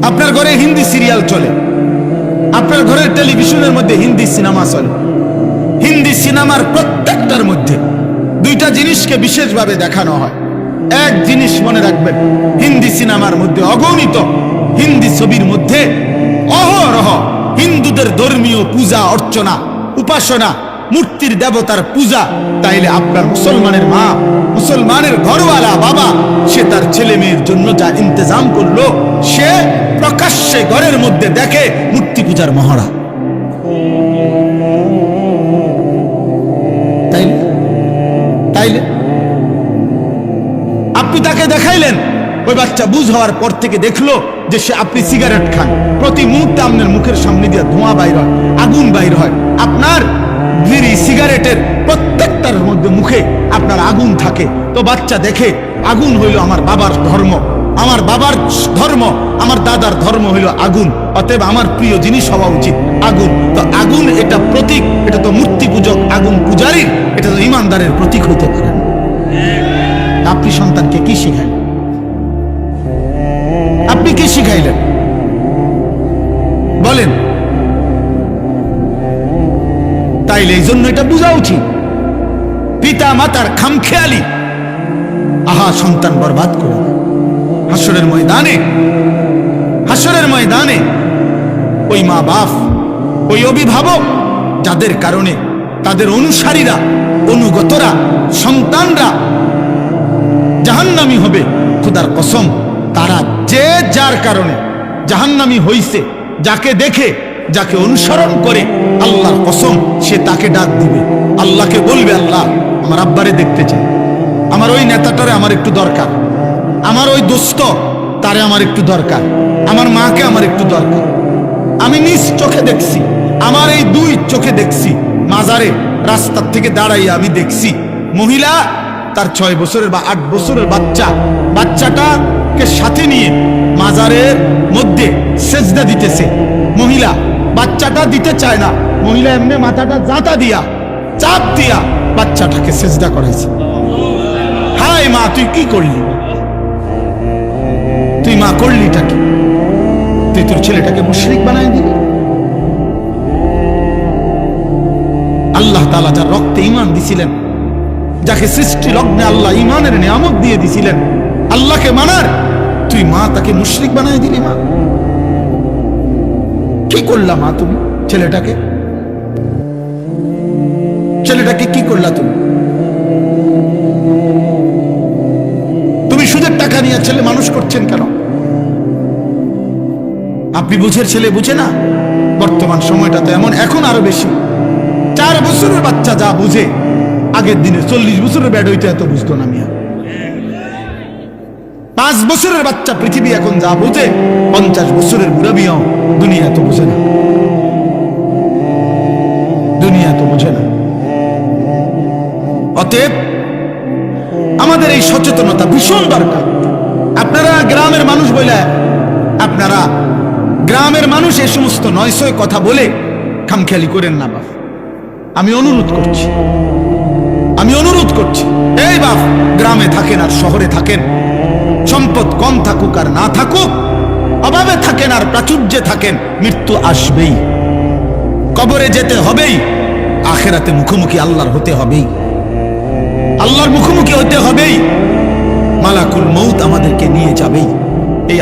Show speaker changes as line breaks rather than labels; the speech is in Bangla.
আপনার ঘরে হিন্দি সিরিয়াল চলে, আপনার ঘরের টেলিভিশনের মধ্যে হিন্দি সিনেমা চলে। হিন্দি সিনেমার প্রত্যেকটার মধ্যে দুইটা জিনিসকে বিশেষভাবে দেখানো হয়। এক জিনিস মনে রাখবেন, হিন্দি সিনেমার মধ্যে অগণিত হিন্দি ছবির মধ্যে অহরহ হিন্দুদের ধর্মীয় পূজা অর্চনা, উপাসনা, মূর্তির দেবতার পূজা। তাইলে আপনার মুসলমানের মা, মুসলমানের ঘরওয়ালা বাবা, সে তার ছেলে মেয়ের জন্য যা ইন্তজাম করলো, সে প্রকাশ্যে ঘরের মধ্যে দেখে মূর্তি পূজার মহড়া। তাইলে আপনি তাকে দেখাইলেন, ওই বাচ্চা বুঝ হওয়ার পর থেকে দেখলো যে সে আপনি সিগারেট খান, প্রতি মুহূর্তে আপনার মুখের সামনে দিয়ে ধোঁয়া বাইর হয়, আগুন বাইর হয়। আপনার বিড়ি সিগারেটের প্রত্যেকটার মধ্যে মুখে আপনার আগুন থাকে। তো বাচ্চা দেখে আগুন হইল আমার বাবার ধর্ম, আমার বাবার ধর্ম, আমার দাদার ধর্ম হইল আগুন, অতএব আমার প্রিয় জিনিস হওয়া উচিত আগুন। তো আগুন এটা প্রতীক, এটা তো মূর্তি পূজক, আগুন পূজারীর, এটা তো ইমানদারের প্রতীক হইতে পারে না। আপনি সন্তানকে কি শিখাইলেন? আপনি কি শিখাইলেন বলেন? তাইলে এই জন্য এটা বোঝা উচিত, পিতা মাতার খামখেয়ালি আহা সন্তান বরবাদ করে। হাসরের ময়দানে ওই মা বাপ, ওই অভিভাবক যাদের কারণে তাদের অনুসারীরা, অনুগতরা, সন্তানরা জাহান্নামী হবে, খোদার কসম, তারা যে যার কারণে জাহান্নামী হইছে, যাকে দেখে, যাকে অনুসরণ করে, আল্লাহর কসম সে তাকে ডাক দিবে, আল্লাহকে বলবে, আল্লাহ আমার আব্বারে দেখতে চাই, আমার ওই নেতাটারে আমার একটু দরকার, আমার ওই দোস্ত তারে আমার একটু দরকার, আমার মাকে আমার একটু দরকার। আমি নিজ চোখে দেখছি, আমার এই দুই চোখে দেখছি, মাজারে রাস্তার থেকে দাঁড়াইয়া আমি দেখছি মহিলা তার 6 বছরের বা 8 বছরের বাচ্চাটাকে সাথে নিয়ে মাজারের মধ্যে সেজদা দিতেছে। মহিলা বাচ্চাটা দিতে চায় না, মহিলা এমনি মাথাটা জাতা দিয়া, চাপ দিয়া বাচ্চাটাকে সেজদা করাইছে। হায় মা, তুই কি করলি? তুই মা করলিটা কি? তুই তোর ছেলেটাকে মুশরিক বানাই দিলি। আল্লাহ তাআলা যার রক্তে ঈমান দিছিলেন, যাকে সৃষ্টি লগ্নে আল্লাহ ঈমানের নিয়ামত দিয়ে দিছিলেন, আল্লাহকে মানার, তুই মা তাকে মুশরিক বানাই দিলি। মা কি করলা? মা তুমি ছেলেটাকে কি করলা? তুমি সুদের টাকা নিয়ে ছেলে মানুষ করছেন কেন? আপনি বুঝের ছেলে বুঝে না? বর্তমান সময়টা তো এমন, এখন আরো বেশি। 4 বছরের বাচ্চা যা বুঝে, আগের দিনে 40 বছরের ব্যাড হইতে এত বুঝতো না মিয়া। 5 বছরের বাচ্চা পৃথিবী এখন যা বুঝে, 50 বছরের বুড়া মিয়াও দুনিয়া এত বুঝে না, দুনিয়া তো বুঝে না। অতএব আমাদের এই সচেতনতা ভীষণ দরকার। আপনারা গ্রামের মানুষ বলে, আপনারা গ্রামের মানুষ এই সমস্ত নয়সয় কথা বলে খামখেয়ালি করেন না বাপ। আমি অনুরোধ করছি, এই বাপ, গ্রামে থাকেন আর শহরে থাকেন, সম্পদ কম থাকুক আর না থাকুক, অভাবে থাকেন আর প্রাচুর্যে থাকেন, মৃত্যু আসবেই, কবরে যেতে হবেই, আখেরাতে মুখোমুখি আল্লাহর হতে হবেই, আল্লাহর মুখোমুখি হতে হবেই, মালাকুল মউত আমাদেরকে নিয়ে যাবেই। এই